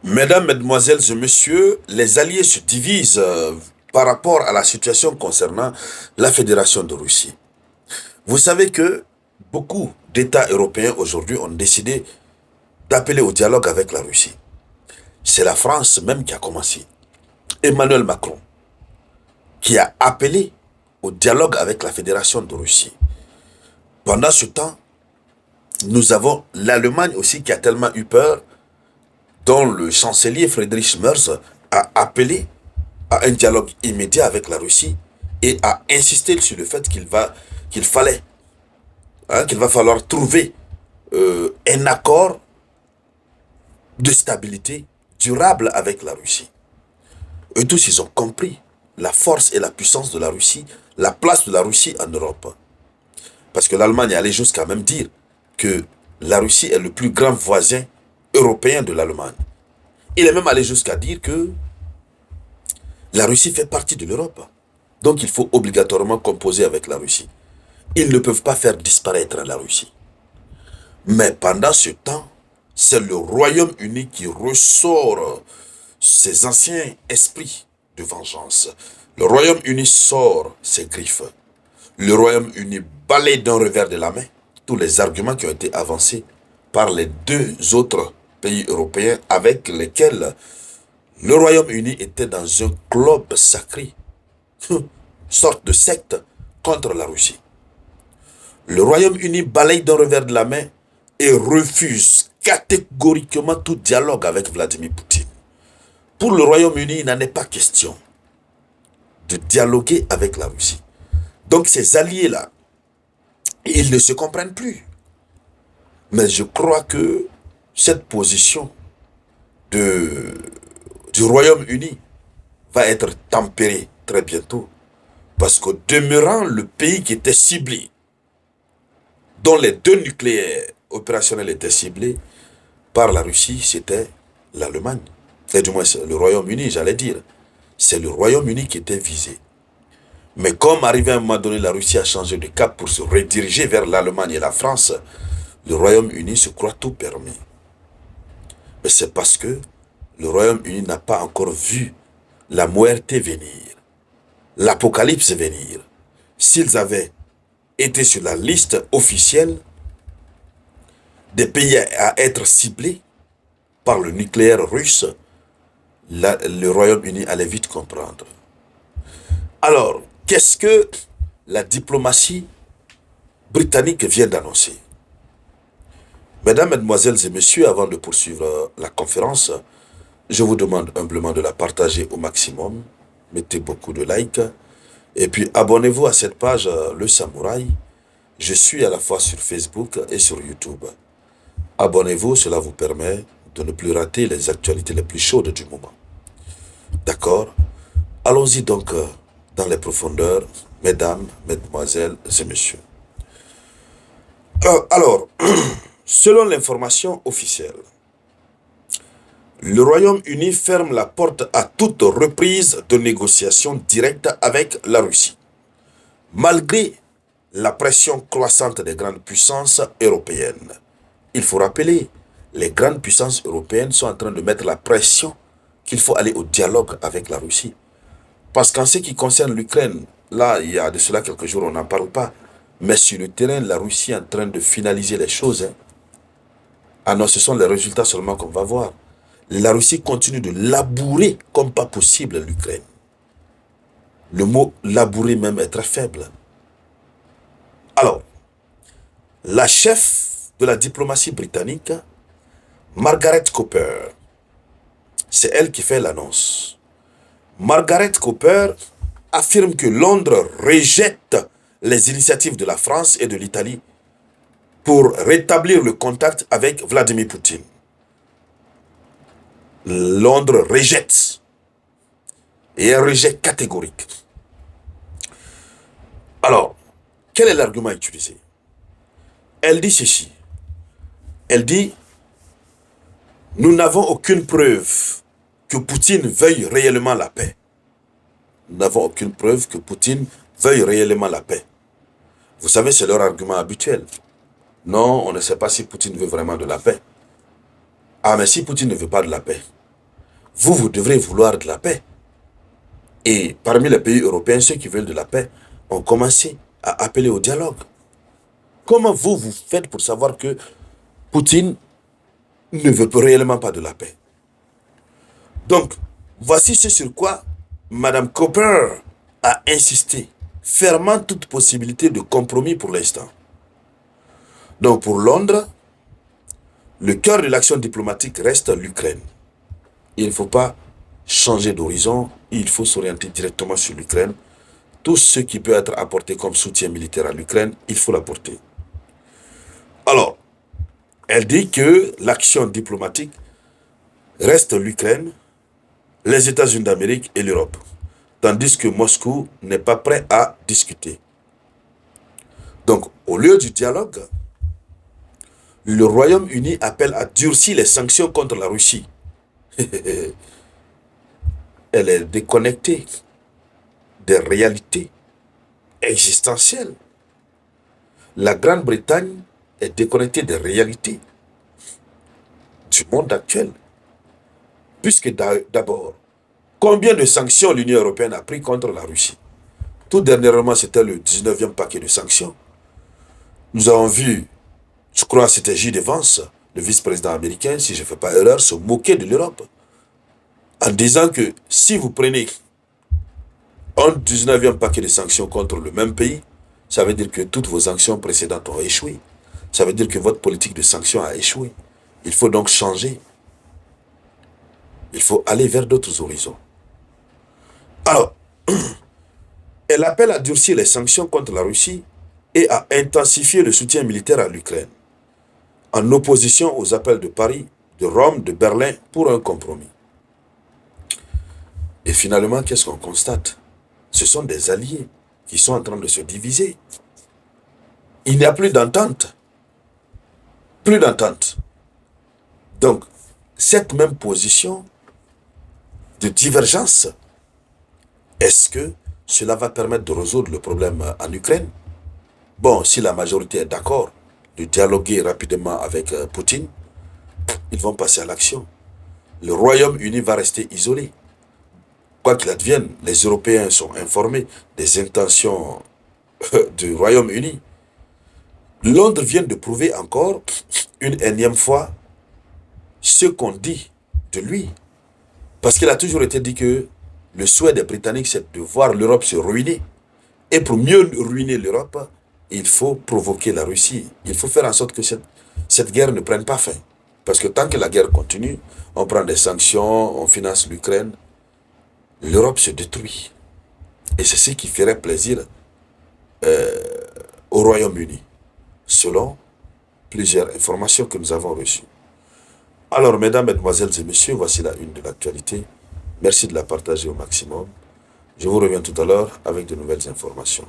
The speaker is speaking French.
Mesdames, Mesdemoiselles et Messieurs, les alliés se divisent par rapport à la situation concernant la Fédération de Russie. Vous savez que beaucoup d'États européens aujourd'hui ont décidé d'appeler au dialogue avec la Russie. C'est la France même qui a commencé. Emmanuel Macron, qui a appelé au dialogue avec la Fédération de Russie. Pendant ce temps, nous avons l'Allemagne aussi qui a tellement eu peur, dont le chancelier Friedrich Merz a appelé à un dialogue immédiat avec la Russie et a insisté sur le fait qu'il va falloir trouver un accord de stabilité durable avec la Russie. Eux tous, ils ont compris la force et la puissance de la Russie, la place de la Russie en Europe. Parce que l'Allemagne allait jusqu'à même dire que la Russie est le plus grand voisin européen de l'Allemagne. Il est même allé jusqu'à dire que la Russie fait partie de l'Europe. Donc il faut obligatoirement composer avec la Russie. Ils ne peuvent pas faire disparaître la Russie. Mais pendant ce temps, c'est le Royaume-Uni qui ressort ses anciens esprits de vengeance. Le Royaume-Uni sort ses griffes. Le Royaume-Uni balaye d'un revers de la main tous les arguments qui ont été avancés par les deux autres pays européens avec lesquels le Royaume-Uni était dans un club sacré, sorte de secte contre la Russie. Le Royaume-Uni balaye d'un revers de la main et refuse catégoriquement tout dialogue avec Vladimir Poutine. Pour le Royaume-Uni, il n'en est pas question de dialoguer avec la Russie. Donc ces alliés-là, ils ne se comprennent plus. Mais je crois que cette position du Royaume-Uni va être tempérée très bientôt. Parce qu'au demeurant, le pays qui était ciblé, dont les deux nucléaires opérationnels étaient ciblés par la Russie, c'était l'Allemagne. Et du moins, le Royaume-Uni, j'allais dire. C'est le Royaume-Uni qui était visé. Mais comme arrivé à un moment donné, la Russie a changé de cap pour se rediriger vers l'Allemagne et la France, le Royaume-Uni se croit tout permis. Mais c'est parce que le Royaume-Uni n'a pas encore vu la muerte venir, l'apocalypse venir. S'ils avaient été sur la liste officielle des pays à être ciblés par le nucléaire russe, le Royaume-Uni allait vite comprendre. Alors, qu'est-ce que la diplomatie britannique vient d'annoncer? Mesdames, Mesdemoiselles et Messieurs, avant de poursuivre la conférence, je vous demande humblement de la partager au maximum. Mettez beaucoup de likes. Et puis abonnez-vous à cette page Le Samouraï. Je suis à la fois sur Facebook et sur YouTube. Abonnez-vous, cela vous permet de ne plus rater les actualités les plus chaudes du moment. D'accord? Allons-y donc dans les profondeurs, mesdames, mesdemoiselles et messieurs. Alors, selon l'information officielle, le Royaume-Uni ferme la porte à toute reprise de négociations directes avec la Russie, malgré la pression croissante des grandes puissances européennes. Il faut rappeler, les grandes puissances européennes sont en train de mettre la pression qu'il faut aller au dialogue avec la Russie. Parce qu'en ce qui concerne l'Ukraine, là, il y a de cela quelques jours, on n'en parle pas, mais sur le terrain, la Russie est en train de finaliser les choses. Ah non, ce sont les résultats seulement qu'on va voir. La Russie continue de labourer comme pas possible l'Ukraine. Le mot labourer même est très faible. Alors, la chef de la diplomatie britannique, Margaret Cooper, c'est elle qui fait l'annonce. Margaret Cooper affirme que Londres rejette les initiatives de la France et de l'Italie pour rétablir le contact avec Vladimir Poutine. Londres rejette. Et un rejet catégorique. Alors, quel est l'argument utilisé? Elle dit ceci. Elle dit, nous n'avons aucune preuve que Poutine veuille réellement la paix. Nous n'avons aucune preuve que Poutine veuille réellement la paix. Vous savez, c'est leur argument habituel. Non, on ne sait pas si Poutine veut vraiment de la paix. Ah, mais si Poutine ne veut pas de la paix, vous devrez vouloir de la paix. Et parmi les pays européens, ceux qui veulent de la paix ont commencé à appeler au dialogue. Comment vous faites pour savoir que Poutine ne veut réellement pas de la paix? Donc, voici ce sur quoi Mme Cooper a insisté, fermant toute possibilité de compromis pour l'instant. Donc, pour Londres, le cœur de l'action diplomatique reste l'Ukraine. Il ne faut pas changer d'horizon, il faut s'orienter directement sur l'Ukraine. Tout ce qui peut être apporté comme soutien militaire à l'Ukraine, il faut l'apporter. Alors, elle dit que l'action diplomatique reste l'Ukraine, les États-Unis d'Amérique et l'Europe, tandis que Moscou n'est pas prêt à discuter. Donc, au lieu du dialogue, le Royaume-Uni appelle à durcir les sanctions contre la Russie. Elle est déconnectée des réalités existentielles. La Grande-Bretagne est déconnectée des réalités du monde actuel. Puisque d'abord, combien de sanctions l'Union européenne a pris contre la Russie? Tout dernièrement, c'était le 19e paquet de sanctions. Nous avons vu, je crois que c'était J. Vance, le vice-président américain, si je ne fais pas erreur, se moquer de l'Europe. En disant que si vous prenez un 19e paquet de sanctions contre le même pays, ça veut dire que toutes vos sanctions précédentes ont échoué. Ça veut dire que votre politique de sanctions a échoué. Il faut donc changer. Il faut aller vers d'autres horizons. Alors, elle appelle à durcir les sanctions contre la Russie et à intensifier le soutien militaire à l'Ukraine, en opposition aux appels de Paris, de Rome, de Berlin pour un compromis. Et finalement, qu'est-ce qu'on constate? Ce sont des alliés qui sont en train de se diviser. Il n'y a plus d'entente. Plus d'entente. Donc, cette même position de divergence, est-ce que cela va permettre de résoudre le problème en Ukraine? Bon, si la majorité est d'accord de dialoguer rapidement avec Poutine, ils vont passer à l'action. Le Royaume-Uni va rester isolé. Quoi qu'il advienne, les Européens sont informés des intentions du Royaume-Uni. Londres vient de prouver encore, une énième fois, ce qu'on dit de lui. Parce qu'il a toujours été dit que le souhait des Britanniques, c'est de voir l'Europe se ruiner. Et pour mieux ruiner l'Europe, il faut provoquer la Russie. Il faut faire en sorte que cette guerre ne prenne pas fin. Parce que tant que la guerre continue, on prend des sanctions, on finance l'Ukraine, l'Europe se détruit. Et c'est ce qui ferait plaisir au Royaume-Uni, selon plusieurs informations que nous avons reçues. Alors, mesdames, mesdemoiselles et messieurs, voici la une de l'actualité. Merci de la partager au maximum. Je vous reviens tout à l'heure avec de nouvelles informations.